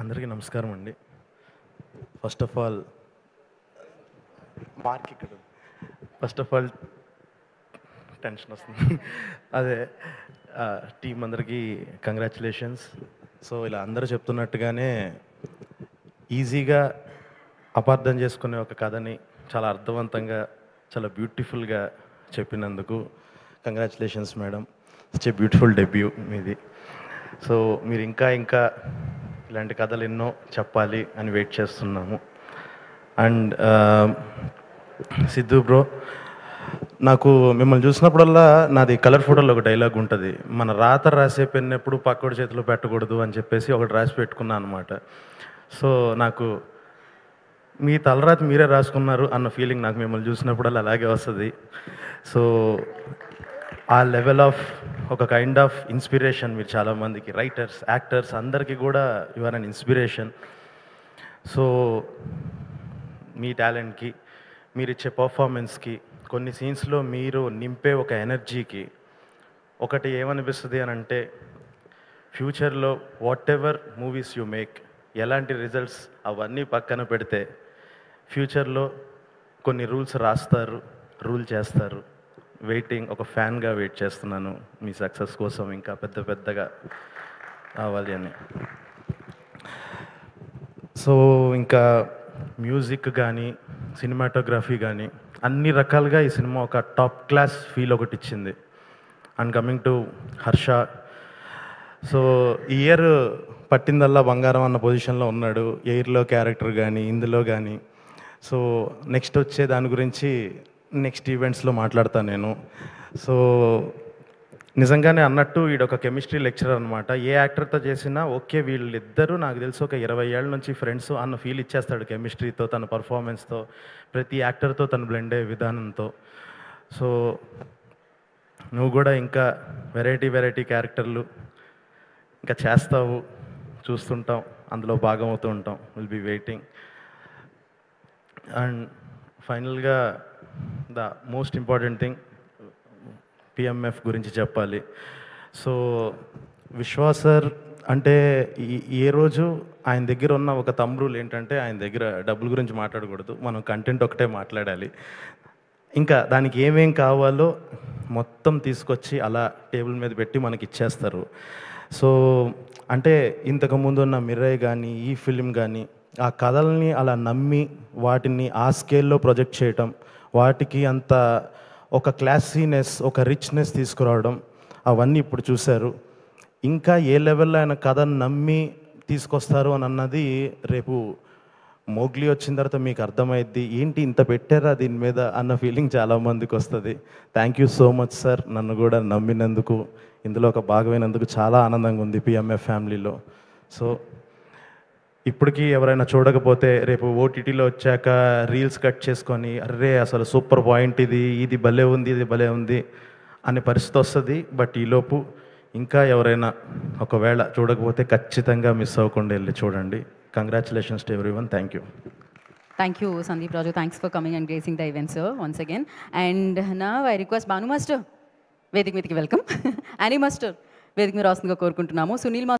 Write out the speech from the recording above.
అందరికీ నమస్కారం అండి. ఫస్ట్ ఆఫ్ ఆల్ మార్క్ ఇక్కడ ఫస్ట్ ఆఫ్ ఆల్ టెన్షన్ వస్తుంది. అదే టీం అందరికీ కంగ్రాచులేషన్స్. సో ఇలా అందరూ చెప్తున్నట్టుగానే ఈజీగా అపార్థం చేసుకునే ఒక కథని చాలా అర్థవంతంగా చాలా బ్యూటిఫుల్గా చెప్పినందుకు congratulations madam. It's a beautiful debut మీది. సో మీరు ఇంకా ఇంకా ఇలాంటి కథలు ఎన్నో చెప్పాలి అని వెయిట్ చేస్తున్నాము. అండ్ సిద్ధు బ్రో, నాకు మిమ్మల్ని చూసినప్పుడల్లా నాది కలర్ ఫోటోలో ఒక డైలాగ్ ఉంటుంది, మన రాత రాసే పెన్ ఎప్పుడు పక్కోడి చేతిలో పెట్టకూడదు అని చెప్పేసి ఒకటి రాసి పెట్టుకున్నాను అనమాట. సో నాకు మీ తలరాతి మీరే రాసుకున్నారు అన్న ఫీలింగ్ నాకు మిమ్మల్ని చూసినప్పుడల్లా అలాగే వస్తుంది. సో ఆ లెవెల్ ఆఫ్ ఒక కైండ్ ఆఫ్ ఇన్స్పిరేషన్ మీరు చాలామందికి, రైటర్స్, యాక్టర్స్ అందరికీ కూడా you are an inspiration. So మీ టాలెంట్కి, మీరు ఇచ్చే పర్ఫార్మెన్స్కి, కొన్ని సీన్స్లో మీరు నింపే ఒక ఎనర్జీకి ఒకటి ఏమనిపిస్తుంది అని అంటే, ఫ్యూచర్లో what ever movies you make, ఎలాంటి రిజల్ట్స్ అవన్నీ పక్కన పెడితే ఫ్యూచర్లో కొన్ని రూల్స్ రాస్తారు, రూల్ చేస్తారు. వెయిటింగ్, ఒక ఫ్యాన్గా వెయిట్ చేస్తున్నాను మీ సక్సెస్ కోసం, ఇంకా పెద్ద పెద్దగా అవ్వాలి అని. సో ఇంకా మ్యూజిక్ కానీ సినిమాటోగ్రఫీ కానీ అన్ని రకాలుగా ఈ సినిమా ఒక టాప్ క్లాస్ ఫీల్ ఒకటి ఇచ్చింది. And coming to Harsha, so ఈ ఇయర్ పట్టిందల్లా బంగారం అన్న పొజిషన్లో ఉన్నాడు, ఎయిర్లో క్యారెక్టర్ కానీ ఇందులో కానీ. సో నెక్స్ట్ వచ్చే దాని గురించి నెక్స్ట్ ఈవెంట్స్లో మాట్లాడతాను నేను. సో నిజంగానే అన్నట్టు వీడొక కెమిస్ట్రీ లెక్చరర్ అనమాట. ఏ యాక్టర్తో చేసినా ఓకే, వీళ్ళిద్దరూ నాకు తెలిసి ఒక 20 ఏళ్ళ నుంచి ఫ్రెండ్స్ అన్న ఫీల్ ఇచ్చేస్తాడు కెమిస్ట్రీతో, తన పర్ఫార్మెన్స్తో, ప్రతి యాక్టర్తో తను బ్లెండ్ అయ్యే విధానంతో. సో నువ్వు కూడా ఇంకా వెరైటీ క్యారెక్టర్లు ఇంకా చేస్తావు, చూస్తుంటాం, అందులో భాగం అవుతూ ఉంటాం. Will be waiting. అండ్ ఫైనల్గా the most important thing, PMF గురించి చెప్పాలి. సో విశ్వాస్ సార్ అంటే ఏ రోజు ఆయన దగ్గర ఉన్న ఒక థంబ్ రూల్ ఏంటంటే, ఆయన దగ్గర డబ్బుల గురించి మాట్లాడకూడదు, మనం కంటెంట్ ఒకటే మాట్లాడాలి. ఇంకా దానికి ఏమేం కావాలో మొత్తం తీసుకొచ్చి అలా టేబుల్ మీద పెట్టి మనకి ఇచ్చేస్తారు. సో అంటే ఇంతకుముందు ఉన్న మిర్రర్ కానీ ఈ ఫిలిం కానీ ఆ కథల్ని అలా నమ్మి వాటిని ఆ స్కేల్లో ప్రొజెక్ట్ చేయటం, వాటికి అంత ఒక క్లాసీనెస్, ఒక రిచ్నెస్ తీసుకురావడం, అవన్నీ ఇప్పుడు చూశారు. ఇంకా ఏ లెవెల్లో ఆయన కథను నమ్మి తీసుకొస్తారు అని అన్నది రేపు మోగ్లీ వచ్చిన తర్వాత మీకు అర్థమైద్ది, ఏంటి ఇంత పెట్టారా దీని మీద అన్న ఫీలింగ్ చాలామందికి వస్తుంది. Thank you so much sir, నన్ను కూడా నమ్మినందుకు, ఇందులో ఒక భాగమైనందుకు చాలా ఆనందంగా ఉంది పిఎంఎఫ్ ఫ్యామిలీలో. సో ఇప్పటికీ ఎవరైనా చూడకపోతే రేపు ఓటీటీలో వచ్చాక రీల్స్ కట్ చేసుకొని అర్రే అసలు సూపర్ పాయింట్ ఇది భలే ఉంది, ఇది భలే ఉంది అనే పరిస్థితి వస్తుంది. బట్ ఈలోపు ఇంకా ఎవరైనా ఒకవేళ చూడకపోతే ఖచ్చితంగా మిస్ అవ్వకుండా వెళ్ళి చూడండి. Congratulations to everyone. Thank you. Thank you, Sandeep Raju. Thanks for coming and gracing the event, sir, once again. And now I request Banu Master, Vedik మీదకి వెల్కమ్. Annie Master, వేదిక మీద రాస్తుందిగా కోరుకుంటున్నాము. సునీల్